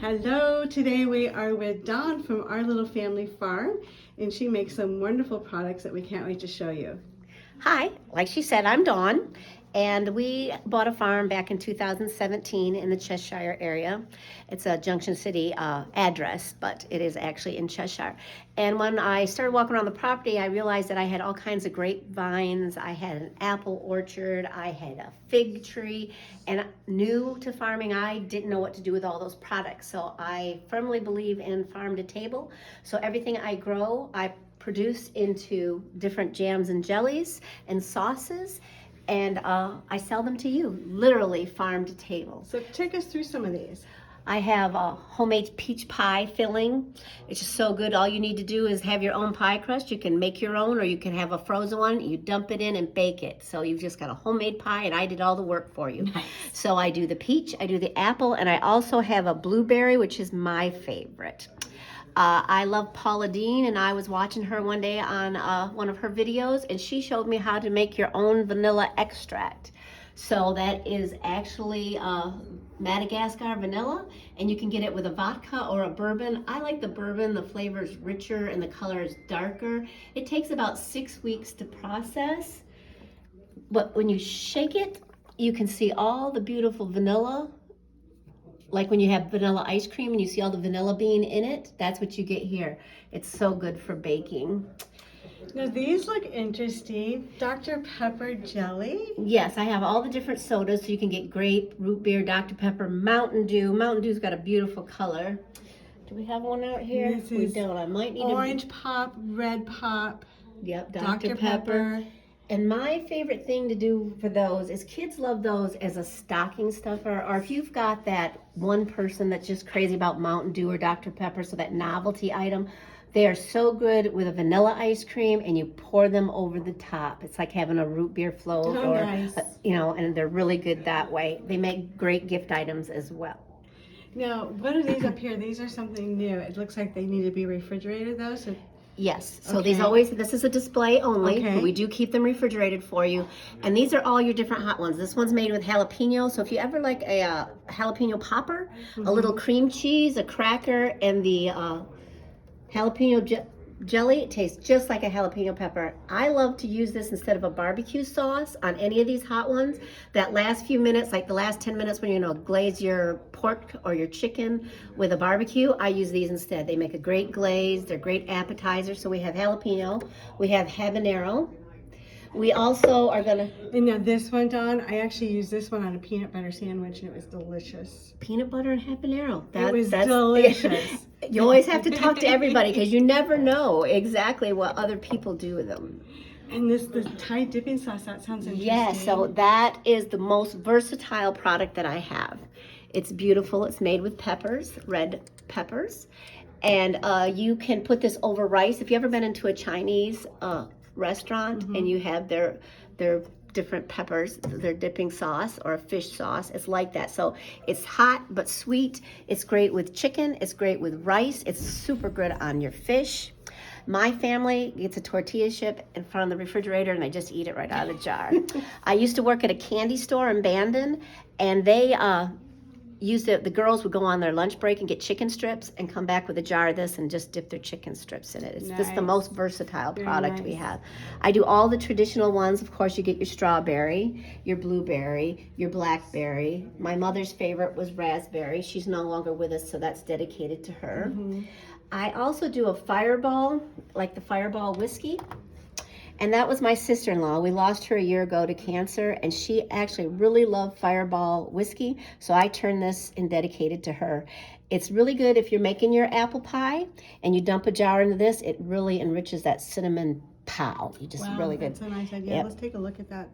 Hello, today we are with Dawn from Our Little Family Farm, and she makes some wonderful products that we can't wait to show you. Hi, like she said, I'm Dawn, and we bought a farm back in 2017 in the Cheshire area. It's a Junction City address, but it is actually in Cheshire. And when I started walking around the property, I realized that I had all kinds of grapevines. I had an apple orchard. I had a fig tree. And new to farming, I didn't know what to do with all those products. So I firmly believe in farm to table. So everything I grow, I produce into different jams and jellies and sauces, and I sell them to you, literally farm to table. So take us through some of these. I have a homemade peach pie filling. It's just so good. All you need to do is have your own pie crust. You can make your own, or you can have a frozen one. You dump it in and bake it. So you've just got a homemade pie, and I did all the work for you. Nice. So I do the peach, I do the apple, and I also have a blueberry, which is my favorite. I love Paula Deen, and I was watching her one day on one of her videos, and she showed me how to make your own vanilla extract. So that is actually Madagascar vanilla, and you can get it with a vodka or a bourbon. I like the bourbon. The flavor is richer and the color is darker. It takes about 6 weeks to process, but when you shake it, you can see all the beautiful vanilla. Like when you have vanilla ice cream and you see all the vanilla bean in it, that's what you get here. It's so good for baking. Now these look interesting. Dr. Pepper jelly. Yes, I have all the different sodas, so you can get grape, root beer, Dr. Pepper, Mountain Dew. Mountain Dew's got a beautiful color. Do we have one out here? We don't. I might need orange pop, red pop. Yep, Dr. Pepper. And my favorite thing to do for those is kids love those as a stocking stuffer, or if you've got that one person that's just crazy about Mountain Dew or Dr. Pepper, so that novelty item, they are so good with a vanilla ice cream, and you pour them over the top. It's like having a root beer float, nice. And they're really good that way. They make great gift items as well. Now, what are these up here? These are something new. It looks like they need to be refrigerated though. So yes, so this is a display only, but we do keep them refrigerated for you. And these are all your different hot ones. This one's made with jalapeno, so if you ever like a jalapeno popper, a little cream cheese, a cracker, and the jalapeno jelly, it tastes just like a jalapeno pepper. I love to use this instead of a barbecue sauce on any of these hot ones. That last few minutes, like the last 10 minutes when you glaze your pork or your chicken with a barbecue, I use these instead. They make a great glaze. They're great appetizers. So we have jalapeno, we have habanero. We also are gonna. And now this one, Dawn, I actually used this one on a peanut butter sandwich, and it was delicious. Peanut butter and habanero. It was delicious. You always have to talk to everybody because you never know exactly what other people do with them. And the Thai dipping sauce, that sounds interesting. Yeah, so that is the most versatile product that I have. It's beautiful. It's made with peppers, red peppers. And you can put this over rice. If you've ever been into a Chinese restaurant and you have their different peppers, their dipping sauce or a fish sauce, it's like that. So it's hot but sweet. It's great with chicken. It's great with rice. It's super good on your fish. My family gets a tortilla chip in front of the refrigerator and they just eat it right out of the jar. I used to work at a candy store in Bandon, and they the girls would go on their lunch break and get chicken strips and come back with a jar of this and just dip their chicken strips in it. It's just the most versatile product we have. I do all the traditional ones. Of course, you get your strawberry, your blueberry, your blackberry. My mother's favorite was raspberry. She's no longer with us, so that's dedicated to her. I also do a Fireball, like the Fireball whiskey. And that was my sister-in-law. We lost her a year ago to cancer, and she actually really loved Fireball whiskey, so I turned this and dedicated to her. It's really good if you're making your apple pie and you dump a jar into this. It really enriches that cinnamon pow. You just really good. That's a nice idea. Yep. Let's take a look at that.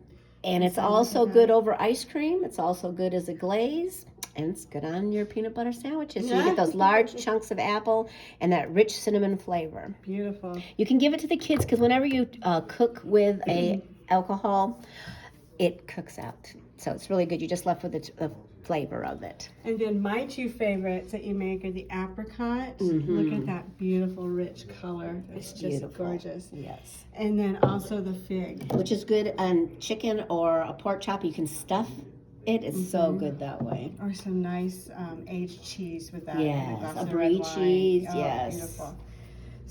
And it's also good over ice cream. It's also good as a glaze. And it's good on your peanut butter sandwiches. So you get those large chunks of apple and that rich cinnamon flavor. Beautiful. You can give it to the kids because whenever you cook with alcohol, it cooks out. So it's really good. You're just left with the flavor of it. And then my two favorites that you make are the apricot. Look at that beautiful, rich color. It's just beautiful. Gorgeous. Yes. And then also the fig. Which is good on chicken or a pork chop. You can stuff It is so good that way. Or some nice aged cheese with that. Yes, glass a of brie red wine. cheese, Oh, yes. Beautiful.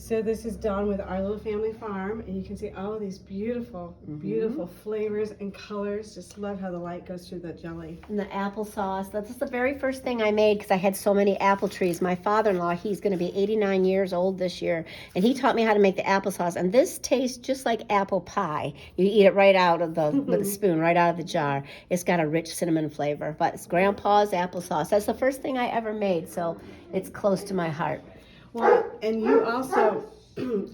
So this is done with our little family farm, and you can see all of these beautiful, beautiful flavors and colors. Just love how the light goes through the jelly. And the applesauce. That's the very first thing I made because I had so many apple trees. My father-in-law, he's going to be 89 years old this year, and he taught me how to make the applesauce. And this tastes just like apple pie. You eat it right out of the with a spoon, right out of the jar. It's got a rich cinnamon flavor. But it's Grandpa's applesauce. That's the first thing I ever made, so it's close to my heart. Well, and you also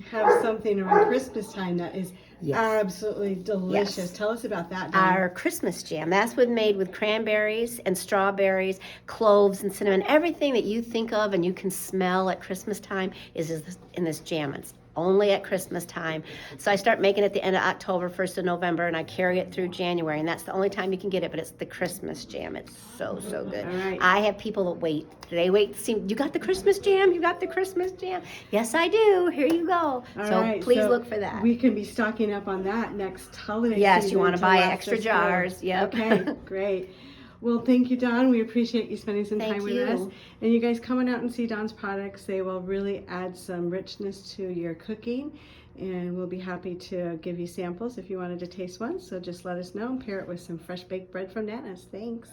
have something around Christmas time that is absolutely delicious. Yes. Tell us about that, Dawn. Our Christmas jam. That's made with cranberries and strawberries, cloves and cinnamon. Everything that you think of and you can smell at Christmas time is in this jam. It's only at Christmas time. So I start making it at the end of October, 1st of November, and I carry it through January. And that's the only time you can get it, but it's the Christmas jam. It's so, so good. All right. I have people that wait. They wait to see, you got the Christmas jam? You got the Christmas jam? Yes, I do. Here you go. Please look for that. We can be stocking up on that next holiday Yes, season you want to to buy last extra us jars. through. Yep. Okay, great. Well, thank you, Dawn. We appreciate you spending some time with us. And you guys coming out and see Dawn's products. They will really add some richness to your cooking. And we'll be happy to give you samples if you wanted to taste one. So just let us know and pair it with some fresh baked bread from Nana's. Thanks.